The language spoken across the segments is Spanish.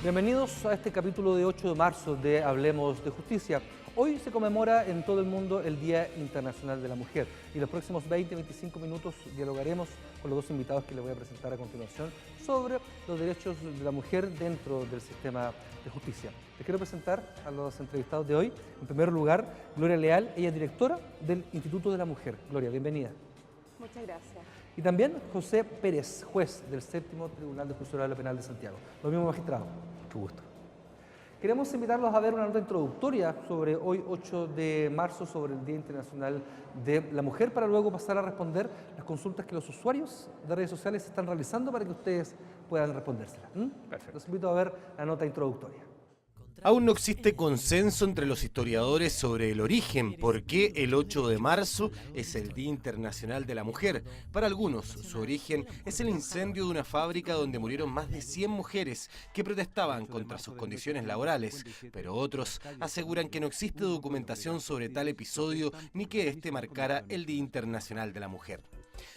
Bienvenidos a este capítulo de 8 de marzo de Hablemos de Justicia. Hoy se conmemora en todo el mundo el Día Internacional de la Mujer y los próximos 20-25 minutos dialogaremos con los dos invitados que les voy a presentar a continuación sobre los derechos de la mujer dentro del sistema de justicia. Les quiero presentar a los entrevistados de hoy. En primer lugar, Gloria Leal, ella es directora del Instituto de la Mujer. Gloria, bienvenida. Muchas gracias. Y también José Pérez, juez del Séptimo Tribunal de Justicia Oral Penal de Santiago. Lo mismo, magistrado. Mucho gusto. Queremos invitarlos a ver una nota introductoria sobre hoy, 8 de marzo, sobre el Día Internacional de la Mujer, para luego pasar a responder las consultas que los usuarios de redes sociales están realizando para que ustedes puedan respondérselas. Perfecto. Los invito a ver la nota introductoria. Aún no existe consenso entre los historiadores sobre el origen, por qué el 8 de marzo es el Día Internacional de la Mujer. Para algunos, su origen es el incendio de una fábrica donde murieron más de 100 mujeres que protestaban contra sus condiciones laborales, pero otros aseguran que no existe documentación sobre tal episodio ni que este marcara el Día Internacional de la Mujer.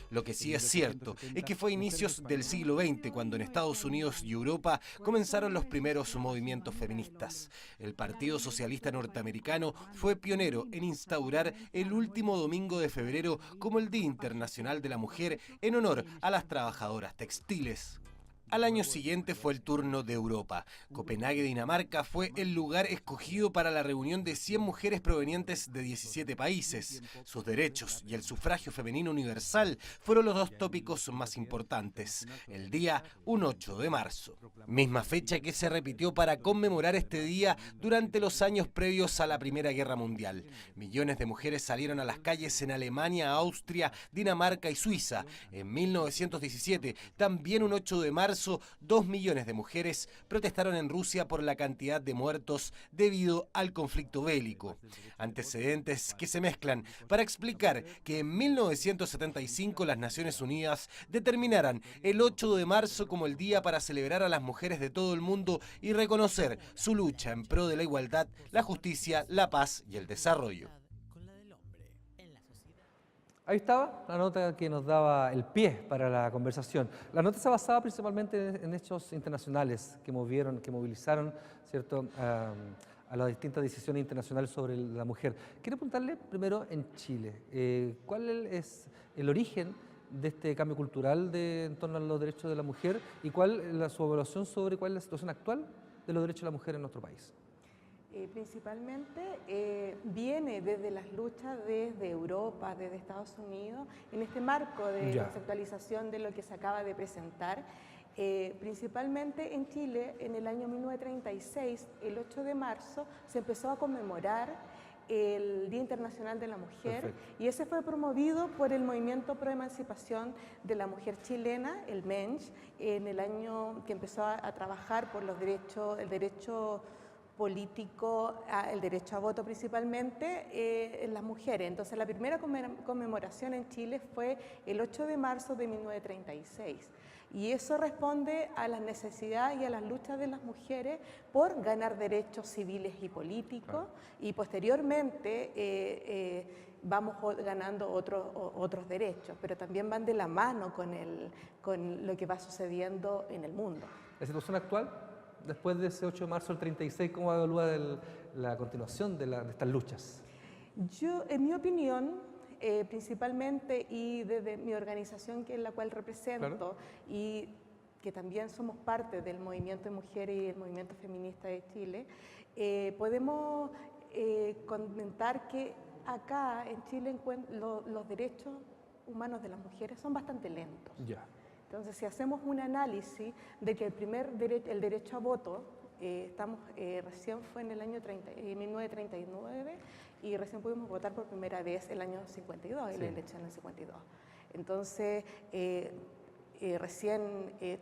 Lo que sí es cierto es que fue a inicios del siglo XX cuando en Estados Unidos y Europa comenzaron los primeros movimientos feministas. El Partido Socialista Norteamericano fue pionero en instaurar el último domingo de febrero como el Día Internacional de la Mujer en honor a las trabajadoras textiles. Al año siguiente fue el turno de Europa. Copenhague, Dinamarca, fue el lugar escogido para la reunión de 100 mujeres provenientes de 17 países. Sus derechos y el sufragio femenino universal fueron los dos tópicos más importantes. El día, un 8 de marzo. Misma fecha que se repitió para conmemorar este día durante los años previos a la Primera Guerra Mundial. Millones de mujeres salieron a las calles en Alemania, Austria, Dinamarca y Suiza. En 1917, también un 8 de marzo, 2 millones de mujeres protestaron en Rusia por la cantidad de muertos debido al conflicto bélico. Antecedentes que se mezclan para explicar que en 1975 las Naciones Unidas determinaran el 8 de marzo como el día para celebrar a las mujeres de todo el mundo y reconocer su lucha en pro de la igualdad, la justicia, la paz y el desarrollo. Ahí estaba la nota que nos daba el pie para la conversación. La nota se basaba principalmente en hechos internacionales que movilizaron, ¿cierto?, a las distintas decisiones internacionales sobre la mujer. Quiero preguntarle primero en Chile, ¿cuál es el origen de este cambio cultural en torno a los derechos de la mujer y cuál es su evaluación sobre cuál es la situación actual de los derechos de la mujer en nuestro país? Principalmente viene desde las luchas desde Europa, desde Estados Unidos, en este marco de conceptualización de lo que se acaba de presentar. Principalmente en Chile, en el año 1936, el 8 de marzo, se empezó a conmemorar el Día Internacional de la Mujer. Perfecto. Y ese fue promovido por el Movimiento Pro Emancipación de la Mujer Chilena, el MENCH, en el año que empezó a trabajar por los derechos, el derecho político, el derecho a voto principalmente en las mujeres. Entonces la primera conmemoración en Chile fue el 8 de marzo de 1936 y eso responde a las necesidades y a las luchas de las mujeres por ganar derechos civiles y políticos. Y posteriormente vamos ganando otros derechos, pero también van de la mano con lo que va sucediendo en el mundo. ¿La situación actual? Después de ese 8 de marzo del 36, ¿cómo evalúa la continuación de estas luchas? Yo, en mi opinión, principalmente y desde mi organización, que es la cual represento, y que también somos parte del movimiento de mujeres y el movimiento feminista de Chile, podemos comentar que acá en Chile los derechos humanos de las mujeres son bastante lentos. Entonces, si hacemos un análisis de que el derecho a voto, recién fue en el año 1939 y recién pudimos votar por primera vez el año 52, en la elección del 52. Entonces, recién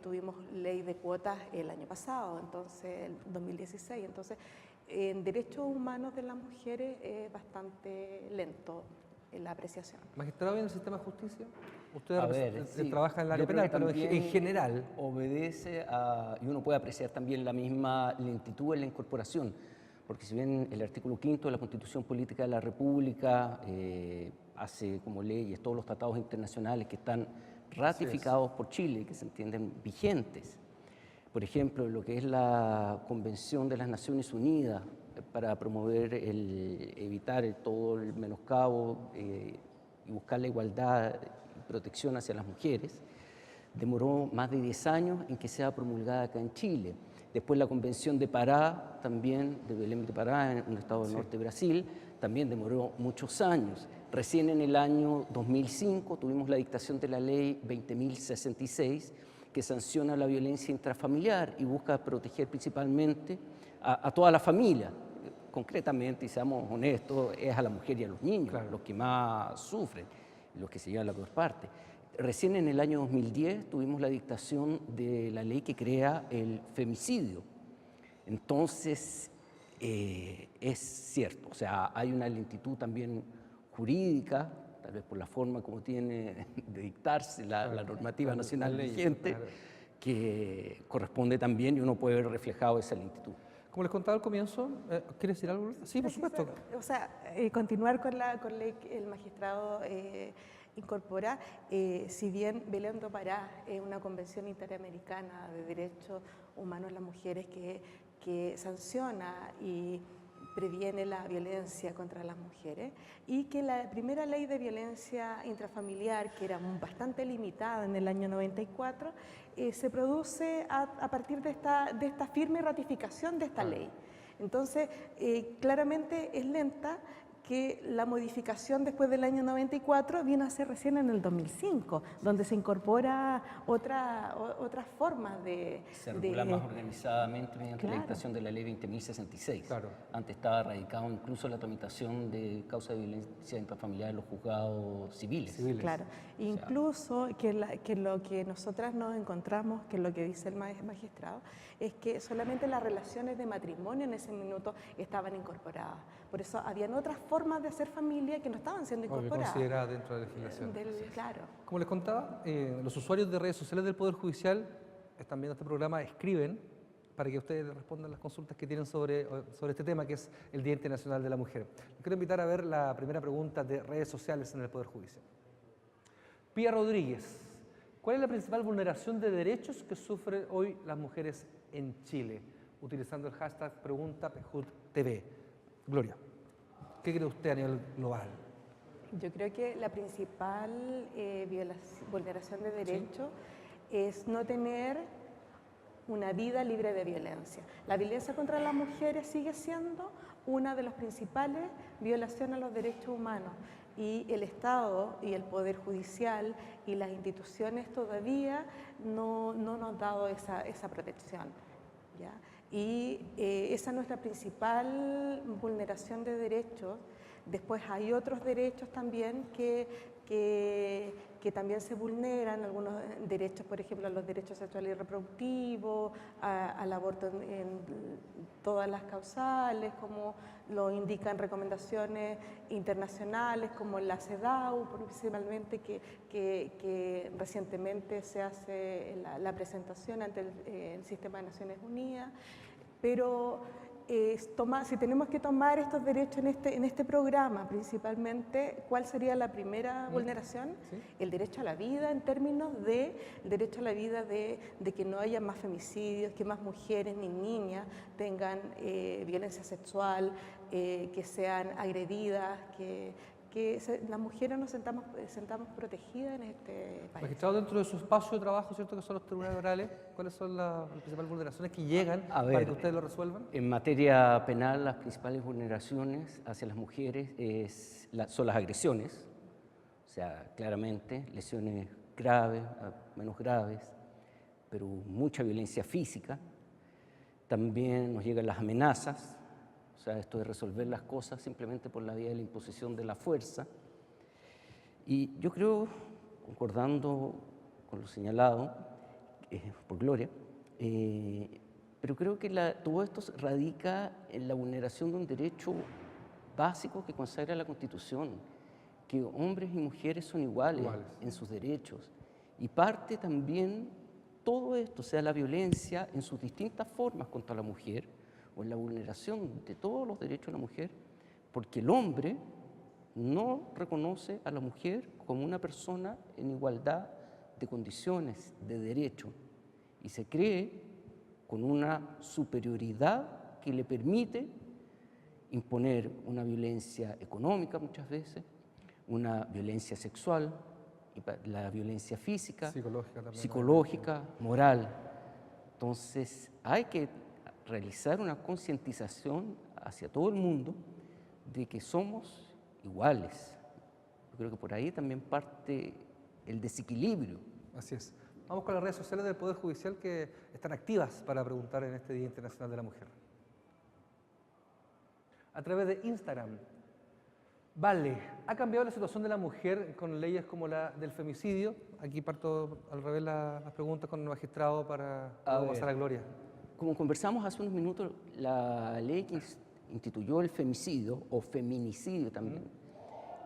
tuvimos ley de cuotas el año pasado, entonces, el 2016. Entonces, en derechos humanos de las mujeres es bastante lento la apreciación. ¿Magistrado en el sistema de justicia? Usted trabaja en el área penal, pero en general obedece y uno puede apreciar también la misma lentitud en la incorporación, porque si bien el artículo 5º de la Constitución Política de la República hace como leyes todos los tratados internacionales que están ratificados por Chile, que se entienden vigentes, por ejemplo, lo que es la Convención de las Naciones Unidas para promover evitar todo el menoscabo y buscar la igualdad y protección hacia las mujeres, demoró más de 10 años en que sea promulgada acá en Chile. Después la Convención de Pará, también de Belém de Pará, en un estado del norte de Brasil, también demoró muchos años. Recién en el año 2005 tuvimos la dictación de la ley 20.066, que sanciona la violencia intrafamiliar y busca proteger principalmente a toda la familia. Concretamente, y seamos honestos, es a la mujer y a los niños, claro, los que más sufren, los que se llevan la peor parte. Recién en el año 2010 tuvimos la dictación de la ley que crea el femicidio. Entonces, es cierto, o sea, hay una lentitud también jurídica, tal vez por la forma como tiene de dictarse la normativa nacional vigente, que corresponde también y uno puede ver reflejado esa lentitud. Como les contaba al comienzo, ¿quieres decir algo? Sí, por supuesto. O sea, continuar con la ley que el magistrado incorpora, si bien Belém do Pará es una convención interamericana de derechos humanos de las mujeres que sanciona y previene la violencia contra las mujeres, y que la primera ley de violencia intrafamiliar, que era bastante limitada en el año 94, se produce a partir de esta firme ratificación de esta ley. Entonces, claramente es lenta, que la modificación después del año 94 vino a ser recién en el 2005, donde se incorpora otras formas de... Se regula más organizadamente mediante la dictación de la ley 20.066. Claro. Antes estaba radicado incluso la tramitación de causa de violencia intrafamiliar en los juzgados civiles. Claro, incluso que lo que nosotras nos encontramos, que lo que dice el magistrado, es que solamente las relaciones de matrimonio en ese minuto estaban incorporadas. Por eso habían otras formas de hacer familia que no estaban siendo incorporadas. Consideradas dentro de la legislación. Claro. Como les contaba, los usuarios de redes sociales del Poder Judicial están viendo este programa, escriben para que ustedes respondan las consultas que tienen sobre este tema, que es el Día Internacional de la Mujer. Les quiero invitar a ver la primera pregunta de redes sociales en el Poder Judicial. Pía Rodríguez, ¿cuál es la principal vulneración de derechos que sufren hoy las mujeres en Chile? Utilizando el hashtag PreguntaPejutTV. Gloria, ¿qué cree usted a nivel global? Yo creo que la principal vulneración de derechos es no tener una vida libre de violencia. La violencia contra las mujeres sigue siendo una de las principales violaciones a los derechos humanos, y el Estado y el Poder Judicial y las instituciones todavía no nos han dado esa protección, ¿ya? Y esa es nuestra principal vulneración de derechos. Después hay otros derechos también que también se vulneran, algunos derechos, por ejemplo, los derechos sexuales y reproductivos, al aborto en todas las causales, como lo indican recomendaciones internacionales, como la CEDAW, principalmente, que recientemente se hace la presentación ante el Sistema de Naciones Unidas. Pero si tenemos que tomar estos derechos en este programa, principalmente, ¿cuál sería la primera vulneración? ¿Sí? El derecho a la vida, en términos de el derecho a la vida de que no haya más femicidios, que más mujeres ni niñas tengan violencia sexual, que sean agredidas, que las mujeres nos sentamos protegidas en este país. Magistrado, dentro de su espacio de trabajo, ¿cierto?, que son los tribunales orales, ¿cuáles son las principales vulneraciones que llegan para que ustedes lo resuelvan? En materia penal, las principales vulneraciones hacia las mujeres son las agresiones, o sea, claramente lesiones graves, menos graves, pero mucha violencia física. También nos llegan las amenazas. O sea, esto de resolver las cosas simplemente por la vía de la imposición de la fuerza. Y yo creo, concordando con lo señalado por Gloria, pero creo que todo esto radica en la vulneración de un derecho básico que consagra la Constitución, que hombres y mujeres son iguales en sus derechos. Y parte también todo esto, o sea, la violencia en sus distintas formas contra la mujer, o en la vulneración de todos los derechos de la mujer, porque el hombre no reconoce a la mujer como una persona en igualdad de condiciones, de derecho, y se cree con una superioridad que le permite imponer una violencia económica muchas veces, una violencia sexual, la violencia física, psicológica, moral. Entonces hay que realizar una concientización hacia todo el mundo de que somos iguales. Yo creo que por ahí también parte el desequilibrio. Así es. Vamos con las redes sociales del Poder Judicial que están activas para preguntar en este Día Internacional de la Mujer. A través de Instagram. Vale, ¿ha cambiado la situación de la mujer con leyes como la del femicidio? Aquí parto al revés las preguntas con el magistrado para pasar a Gloria. Como conversamos hace unos minutos, la ley que instituyó el femicidio, o feminicidio también,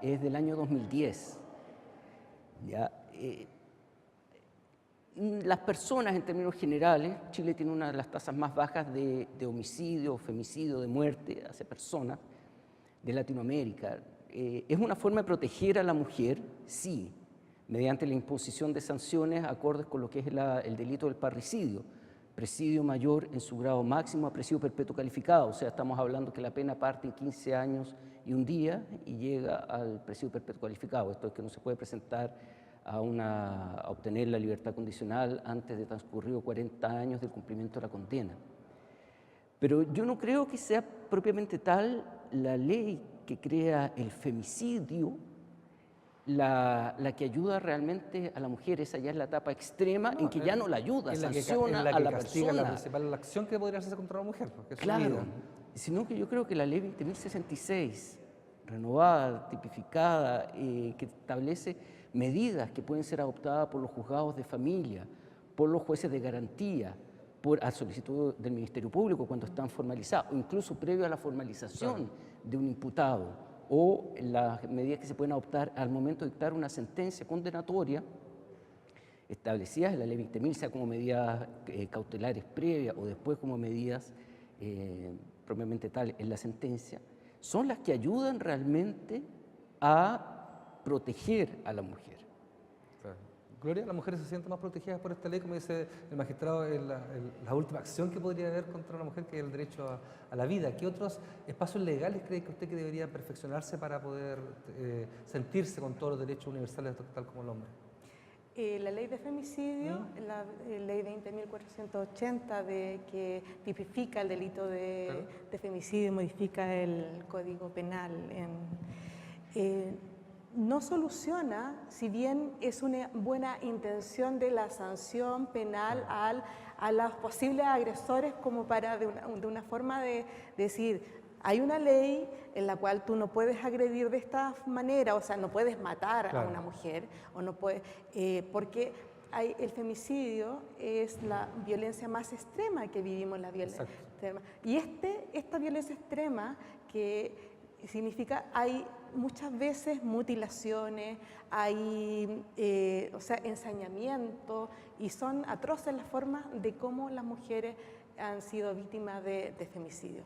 es del año 2010. ¿Ya? Las personas, en términos generales, Chile tiene una de las tasas más bajas de homicidio, femicidio, de muerte hacia personas de Latinoamérica. ¿Es una forma de proteger a la mujer? Sí, mediante la imposición de sanciones acordes con lo que es el delito del parricidio, presidio mayor en su grado máximo a presidio perpetuo calificado. O sea, estamos hablando que la pena parte en 15 años y un día y llega al presidio perpetuo calificado. Esto es que no se puede presentar a obtener la libertad condicional antes de transcurrido 40 años del cumplimiento de la condena. Pero yo no creo que sea propiamente tal la ley que crea el femicidio la que ayuda realmente a la mujer. Esa ya es la etapa extrema en que ya no la ayuda, sanciona a la persona. La principal acción que podría hacerse contra la mujer. Claro, sino que yo creo que la ley 20.066, renovada, tipificada, que establece medidas que pueden ser adoptadas por los juzgados de familia, por los jueces de garantía, a solicitud del Ministerio Público cuando están formalizados, o incluso previo a la formalización de un imputado, o las medidas que se pueden adoptar al momento de dictar una sentencia condenatoria establecidas en la ley 20.000, sea como medidas cautelares previas o después como medidas propiamente tal en la sentencia, son las que ayudan realmente a proteger a la mujer. Gloria, ¿las mujeres se sienten más protegidas por esta ley? Como dice el magistrado, la última acción que podría haber contra una mujer, que es el derecho a la vida. ¿Qué otros espacios legales cree que usted que deberían perfeccionarse para poder sentirse con todos los derechos universales tal como el hombre? La ley de femicidio, la ley 20.480 que tipifica el delito de femicidio y modifica el Código Penal. No soluciona, si bien es una buena intención de la sanción penal a los posibles agresores, como para de una forma de decir, hay una ley en la cual tú no puedes agredir de esta manera, o sea, no puedes matar a una mujer, o no puedes, porque el femicidio es la violencia más extrema que vivimos, la violencia extrema. Y esta violencia extrema que significa, hay muchas veces mutilaciones, hay ensañamiento, y son atroces las formas de cómo las mujeres han sido víctimas de femicidio.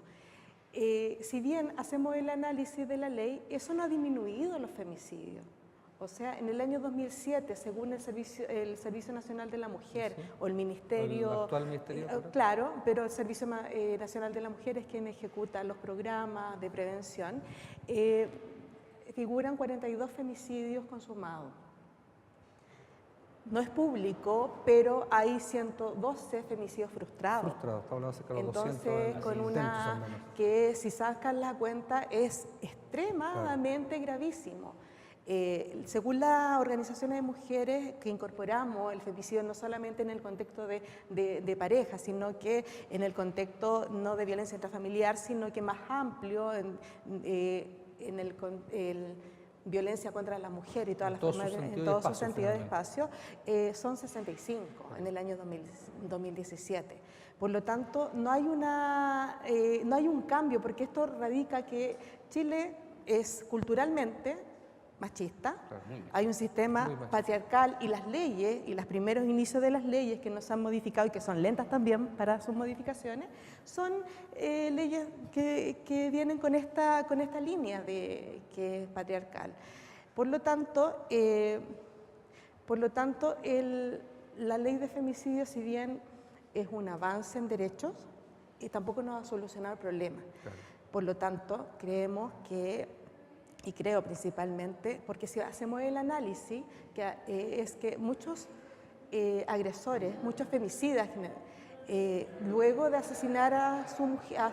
Si bien hacemos el análisis de la ley, eso no ha disminuido los femicidios. O sea, en el año 2007, según el Servicio Nacional de la Mujer, o el Ministerio... ¿El actual ministerio? Claro, pero el Servicio Nacional de la Mujer es quien ejecuta los programas de prevención. Figuran 42 femicidios consumados. No es público, pero hay 112 femicidios frustrados. Frustrados, está hablando acerca de los 200. Entonces, con una que si sacan la cuenta es extremadamente gravísimo. Según la Organización de Mujeres que incorporamos el femicidio no solamente en el contexto de pareja, sino que en el contexto no de violencia intrafamiliar, sino que más amplio en violencia contra la mujer y todas las formas, en todo su sentido de espacio, son 65 en el año 2017. Por lo tanto, no hay un cambio, porque esto radica que Chile es culturalmente machista, hay un sistema patriarcal, y las leyes, y los primeros inicios de las leyes que nos han modificado y que son lentas también para sus modificaciones, son leyes que vienen con esta línea que es patriarcal. Por lo tanto, la ley de femicidio, si bien es un avance en derechos y tampoco nos va a solucionar el problema. Claro. Por lo tanto, creemos que, y creo principalmente, porque si hacemos el análisis, es que muchos agresores, muchos femicidas, luego de asesinar a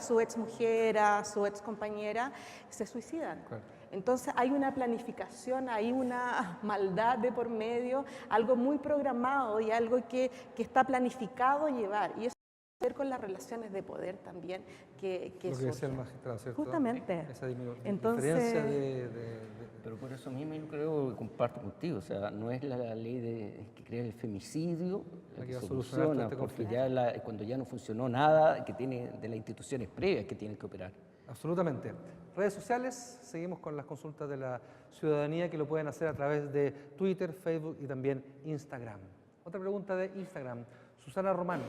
su exmujer, a su excompañera, se suicidan. Claro. Entonces hay una planificación, hay una maldad de por medio, algo muy programado y algo que está planificado llevar. Y eso tiene que ver con las relaciones de poder también que Lo que decía el surgen. magistrado, ¿cierto? Justamente. Esa Entonces, diferencia de... Pero por eso mismo yo creo que comparto contigo, o sea, no es la ley que crea el femicidio la que va a solucionar todo soluciona, este porque conflicto. cuando ya no funcionó nada, que tiene de las instituciones previas que tienen que operar. Absolutamente. Redes sociales, seguimos con las consultas de la ciudadanía que lo pueden hacer a través de Twitter, Facebook y también Instagram. Otra pregunta de Instagram, Susana Román.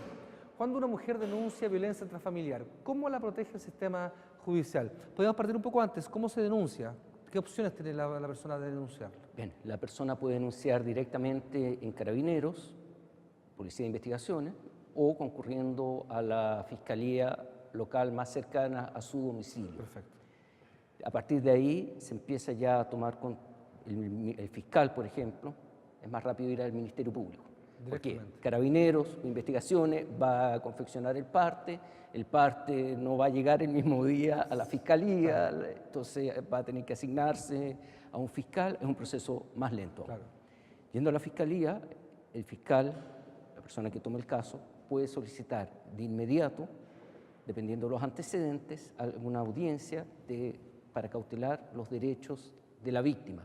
Cuando una mujer denuncia violencia intrafamiliar, ¿cómo la protege el sistema judicial? Podemos partir un poco antes, ¿cómo se denuncia? ¿Qué opciones tiene la persona de denunciarlo? Bien, la persona puede denunciar directamente en Carabineros, Policía de Investigaciones, o concurriendo a la Fiscalía local más cercana a su domicilio. Perfecto. A partir de ahí se empieza ya a tomar con el fiscal, por ejemplo, es más rápido ir al Ministerio Público. Porque Carabineros, Investigaciones, va a confeccionar el parte no va a llegar el mismo día a la Fiscalía, entonces va a tener que asignarse a un fiscal, es un proceso más lento. Claro. Yendo a la Fiscalía, el fiscal, la persona que toma el caso, puede solicitar de inmediato, dependiendo de los antecedentes, alguna audiencia para cautelar los derechos de la víctima.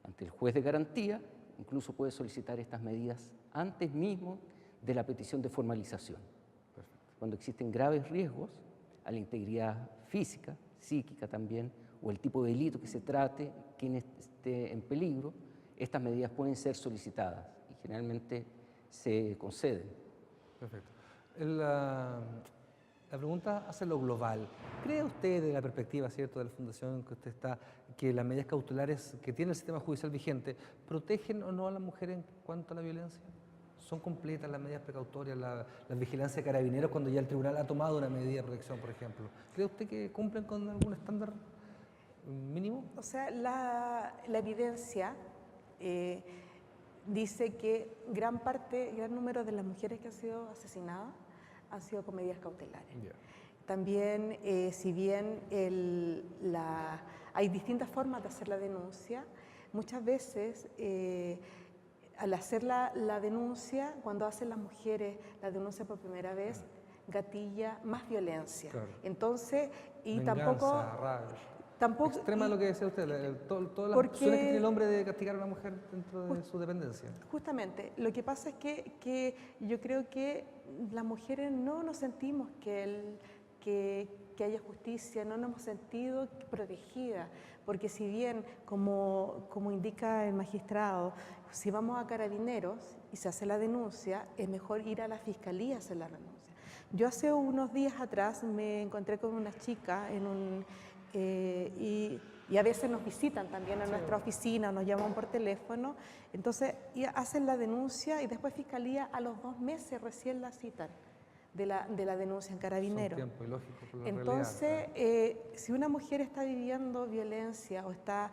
Ante el juez de garantía, incluso puede solicitar estas medidas antes mismo de la petición de formalización. Perfecto. Cuando existen graves riesgos a la integridad física, psíquica también, o el tipo de delito que se trate, quien esté en peligro, estas medidas pueden ser solicitadas y generalmente se conceden. Perfecto. La pregunta hace lo global. ¿Cree usted, de la perspectiva, cierto, de la fundación que usted está, que las medidas cautelares que tiene el sistema judicial vigente protegen o no a la mujer en cuanto a la violencia? ¿Son completas las medidas precautorias, la vigilancia de Carabineros cuando ya el tribunal ha tomado una medida de protección, por ejemplo? ¿Cree usted que cumplen con algún estándar mínimo? O sea, la evidencia dice que gran número de las mujeres que han sido asesinadas han sido con medidas cautelares. Yeah. También, si bien hay distintas formas de hacer la denuncia, muchas veces al hacer la denuncia, cuando hacen las mujeres la denuncia por primera vez, gatilla más violencia. Claro. Entonces, y venganza, tampoco extrema lo que decía usted, todas las opciones que tiene el hombre de castigar a una mujer dentro de su dependencia. Justamente, lo que pasa es que yo creo que las mujeres no nos sentimos que haya justicia, no nos hemos sentido protegidas, porque si bien, como indica el magistrado, si vamos a Carabineros y se hace la denuncia, es mejor ir a la Fiscalía a hacer la denuncia. Yo hace unos días atrás me encontré con una chica y a veces nos visitan también a nuestra oficina, nos llaman por teléfono, entonces hacen la denuncia y después Fiscalía a los 2 meses recién la citan de la denuncia en Carabineros. Es un tiempo ilógico por la entonces, realidad, claro. Si una mujer está viviendo violencia o está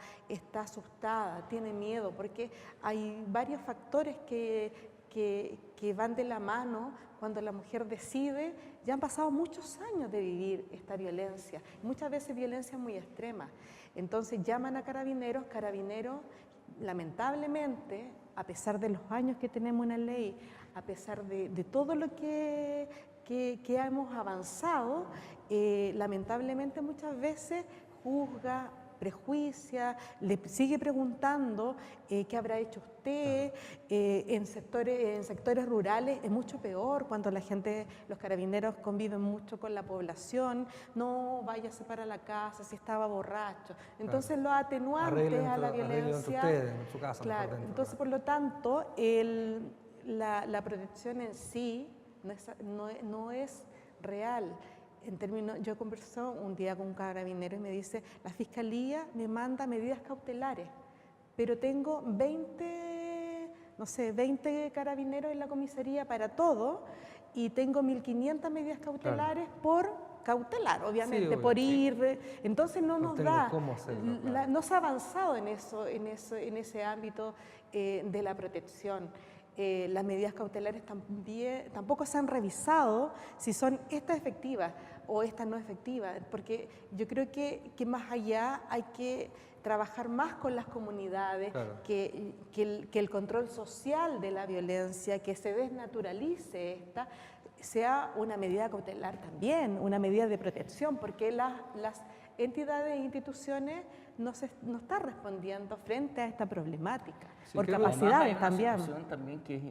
asustada, tiene miedo, porque hay varios factores que van de la mano cuando la mujer decide. Ya han pasado muchos años de vivir esta violencia, muchas veces violencia muy extrema. Entonces llaman a Carabineros, lamentablemente, a pesar de los años que tenemos una ley, a pesar de todo lo que hemos avanzado, lamentablemente muchas veces juzga, prejuicia, le sigue preguntando qué habrá hecho usted. En sectores rurales es mucho peor cuando los carabineros conviven mucho con la población. No, váyase para la casa si estaba borracho. Entonces los atenuantes a la violencia. Ustedes, en su casa, claro, dentro, entonces por lo tanto la protección en sí no es real. En términos, yo conversé un día con un carabinero y me dice, la Fiscalía me manda medidas cautelares, pero tengo 20 carabineros en la comisaría para todo y tengo 1.500 medidas cautelares por cautelar, obviamente, Sí, obvio, por sí. ir. Entonces no nos tengo da, cómo hacerlo, claro. no se ha avanzado en ese ámbito de la protección. Las medidas cautelares tampoco se han revisado si son estas efectivas o estas no efectivas, porque yo creo que más allá hay que trabajar más con las comunidades, Claro. que el control social de la violencia, que se desnaturalice esta, sea una medida cautelar también, una medida de protección, porque las entidades e instituciones no están respondiendo frente a esta problemática, Sí, por creo que capacidades Además, hay también. una situación también que es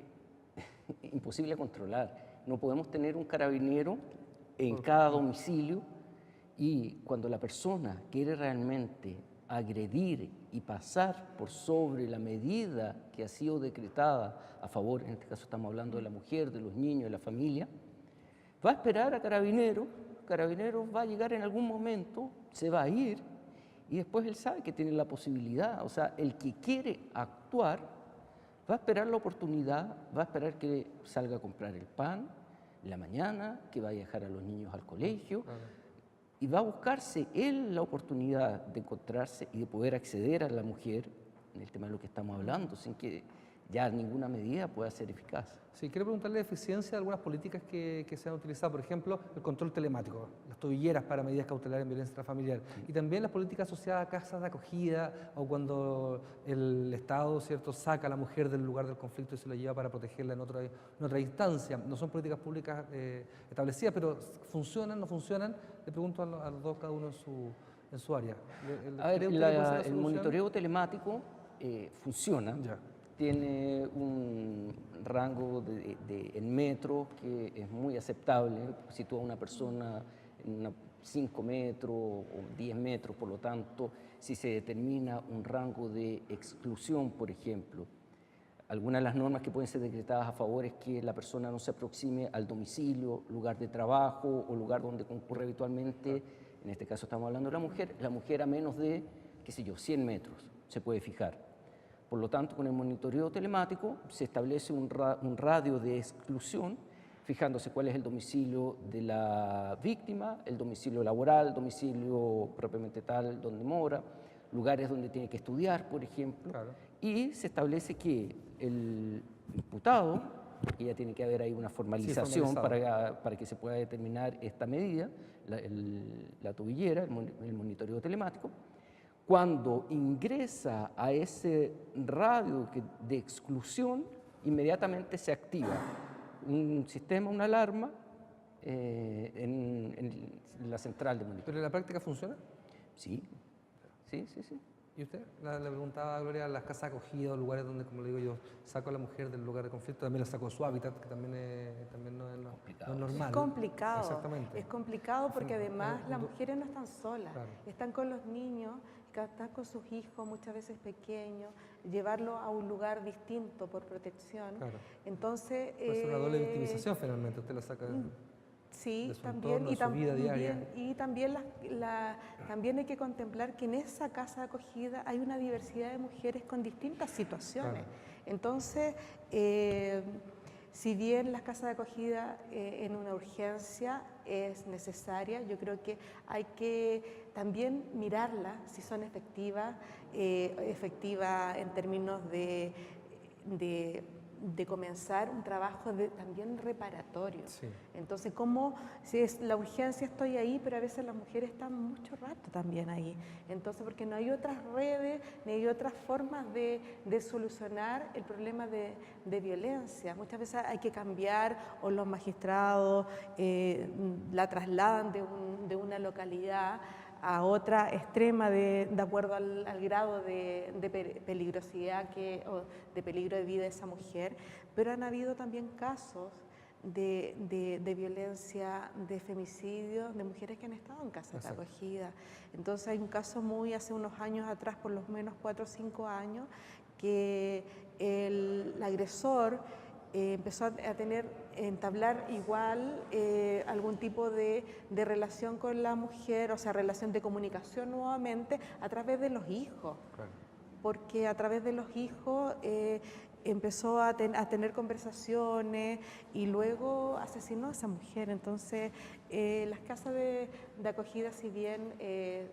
imposible controlar. No podemos tener un carabinero en cada domicilio y cuando la persona quiere realmente agredir y pasar por sobre la medida que ha sido decretada a favor, en este caso estamos hablando de la mujer, de los niños, de la familia, va a esperar a Carabineros va a llegar en algún momento, se va a ir y después él sabe que tiene la posibilidad, o sea, el que quiere actuar va a esperar la oportunidad, va a esperar que salga a comprar el pan en la mañana, que vaya a dejar a los niños al colegio, y va a buscarse él la oportunidad de encontrarse y de poder acceder a la mujer, en el tema de lo que estamos hablando, sin que ya ninguna medida pueda ser eficaz. Sí, quiero preguntarle de eficiencia de algunas políticas que se han utilizado, por ejemplo, el control telemático, las tobilleras para medidas cautelares en violencia intrafamiliar, y también las políticas asociadas a casas de acogida o cuando el Estado, ¿cierto?, saca a la mujer del lugar del conflicto y se la lleva para protegerla en otra instancia. No son políticas públicas establecidas, pero ¿funcionan, no funcionan? Le pregunto a los dos, cada uno en su área. A ver, ¿Cree usted que puede ser la el solución? monitoreo telemático funciona. Ya. Tiene un rango en metros que es muy aceptable. Sitúa a una persona en 5 metros o 10 metros, por lo tanto, si se determina un rango de exclusión, por ejemplo, algunas de las normas que pueden ser decretadas a favor es que la persona no se aproxime al domicilio, lugar de trabajo o lugar donde concurre habitualmente, en este caso estamos hablando de la mujer a menos de, qué sé yo, 100 metros se puede fijar. Por lo tanto, con el monitoreo telemático se establece un radio de exclusión, fijándose cuál es el domicilio de la víctima, el domicilio laboral, el domicilio propiamente tal donde mora, lugares donde tiene que estudiar, por ejemplo, Claro. y se establece que el imputado, porque ya tiene que haber ahí una formalización para que se pueda determinar esta medida, la tobillera, el monitoreo telemático, cuando ingresa a ese radio de exclusión, inmediatamente se activa un sistema, una alarma en la central de monitoreo. ¿Pero en la práctica funciona? Sí. ¿Y usted? Le preguntaba a Gloria, las casas acogidas, lugares donde, como le digo yo, saco a la mujer del lugar de conflicto, también la saco de su hábitat, que también no es normal. Es complicado. Exactamente. Es complicado porque además las un- mujeres no están solas, Claro. están con los niños, están con sus hijos muchas veces pequeños, llevarlo a un lugar distinto por protección. Claro. Entonces, Puede ser una doble victimización finalmente, usted la saca sí, de su también, entorno, de su vida diaria. y también, también hay que contemplar que en esa casa de acogida hay una diversidad de mujeres con distintas situaciones. Claro. Entonces, si bien las casas de acogida en una urgencia es necesaria, yo creo que hay que también mirarlas si son efectivas en términos de comenzar un trabajo también reparatorio. Sí. Entonces, como si es la urgencia estoy ahí, pero a veces las mujeres están mucho rato también ahí. Entonces, porque no hay otras redes, ni hay otras formas de solucionar el problema de violencia. Muchas veces hay que cambiar o los magistrados la trasladan de una localidad a otra extrema de acuerdo al grado de peligrosidad o de peligro de vida de esa mujer, pero han habido también casos de violencia, de femicidio, de mujeres que han estado en casas de acogida. Entonces hay un caso hace unos años atrás, por lo menos 4 o 5 años, que el agresor empezó a entablar igual algún tipo de relación con la mujer, o sea, relación de comunicación nuevamente a través de los hijos. Claro. Porque a través de los hijos empezó a tener conversaciones y luego asesinó a esa mujer. Entonces, las casas de acogida, si bien es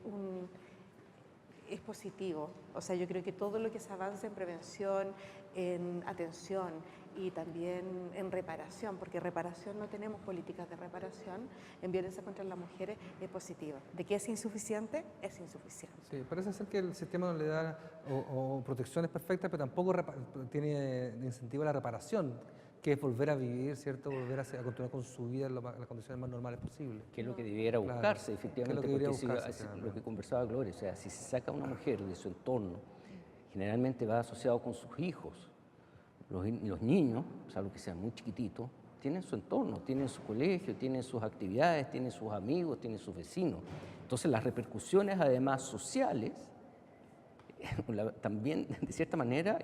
positivo, o sea, yo creo que todo lo que se avance en prevención, en atención y también en reparación, porque reparación no tenemos políticas de reparación en violencia contra las mujeres, es positivo. ¿De qué es insuficiente? Es insuficiente. Sí, parece ser que el sistema no le da o protecciones perfectas, pero tampoco tiene incentivo a la reparación, que es volver a vivir, ¿cierto? Volver a continuar con su vida en las condiciones más normales posibles. Que es lo que debiera buscarse, efectivamente, que debería porque buscarse, lo que conversaba Gloria, o sea, si se saca a una mujer de su entorno, generalmente va asociado con sus hijos. Los niños, salvo que sean muy chiquititos, tienen su entorno, tienen su colegio, tienen sus actividades, tienen sus amigos, tienen sus vecinos. Entonces las repercusiones además sociales también, de cierta manera,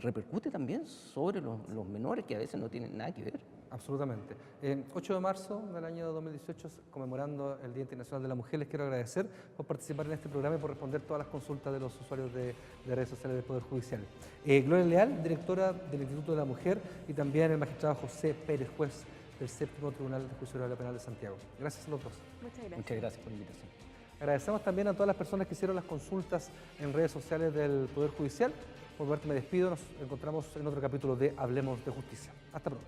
repercute también sobre los menores que a veces no tienen nada que ver. Absolutamente. El 8 de marzo del año 2018, conmemorando el Día Internacional de la Mujer, les quiero agradecer por participar en este programa y por responder todas las consultas de los usuarios de redes sociales del Poder Judicial. Gloria Leal, directora del Instituto de la Mujer, y también el magistrado José Pérez, juez del Séptimo Tribunal de Juicio Oral Penal de Santiago. Gracias a los dos. Muchas gracias. Muchas gracias por la invitación. Agradecemos también a todas las personas que hicieron las consultas en redes sociales del Poder Judicial. Por parte me despido, nos encontramos en otro capítulo de Hablemos de Justicia. Hasta pronto.